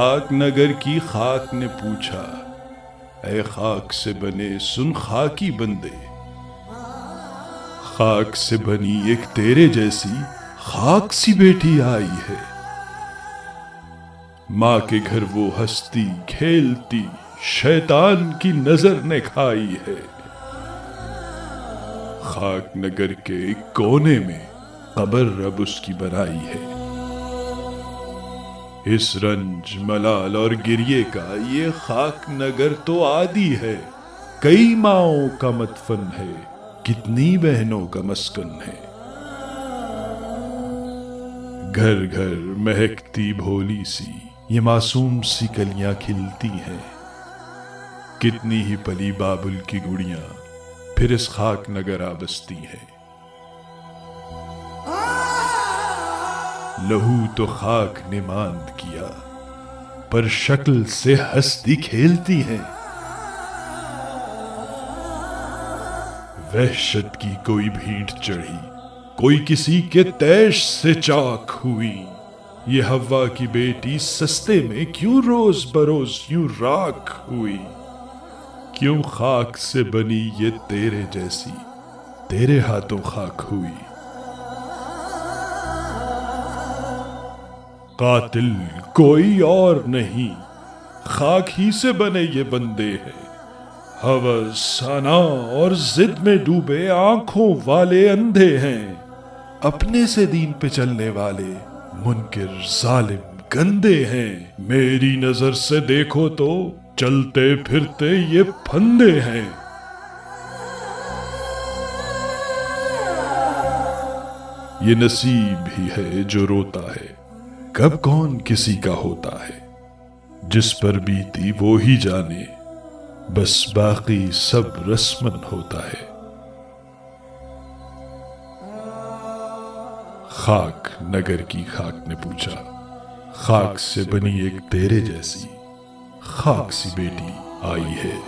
خاک نگر کی خاک نے پوچھا، اے خاک سے بنے سن خاکی بندے، خاک سے بنی ایک تیرے جیسی خاک سی بیٹی آئی ہے۔ ماں کے گھر وہ ہستی کھیلتی شیطان کی نظر نے کھائی ہے۔ خاک نگر کے ایک کونے میں قبر اب اس کی بنائی ہے۔ اس رنج ملال اور گریے کا یہ خاک نگر تو عادی ہے، کئی ماؤں کا مدفن ہے، کتنی بہنوں کا مسکن ہے۔ گھر گھر مہکتی بھولی سی یہ معصوم سی کلیاں کھلتی ہیں، کتنی ہی پلی بابل کی گڑیاں پھر اس خاک نگر آ بستی ہیں۔ لہو تو خاک نے ماند کیا پر شکل سے ہستی کھیلتی ہیں۔ وحشت کی کوئی بھیڑ چڑھی، کوئی کسی کے تیش سے چاک ہوئی، یہ حوا کی بیٹی سستے میں کیوں روز بروز یوں راکھ ہوئی؟ کیوں خاک سے بنی یہ تیرے جیسی تیرے ہاتھوں خاک ہوئی؟ قاتل کوئی اور نہیں، خاک ہی سے بنے یہ بندے ہیں۔ ہوس، انا اور ضد میں ڈوبے آنکھوں والے اندھے ہیں، اپنے سے دین پہ چلنے والے منکر ظالم گندے ہیں۔ میری نظر سے دیکھو تو چلتے پھرتے یہ پھندے ہیں۔ یہ نصیب ہی ہے جو روتا ہے، کب کون کسی کا ہوتا ہے۔ جس پر بیتی وہ ہی جانے، بس باقی سب رسمن ہوتا ہے۔ خاک نگر کی خاک نے پوچھا، خاک سے بنی ایک تیرے جیسی خاک سی بیٹی آئی ہے۔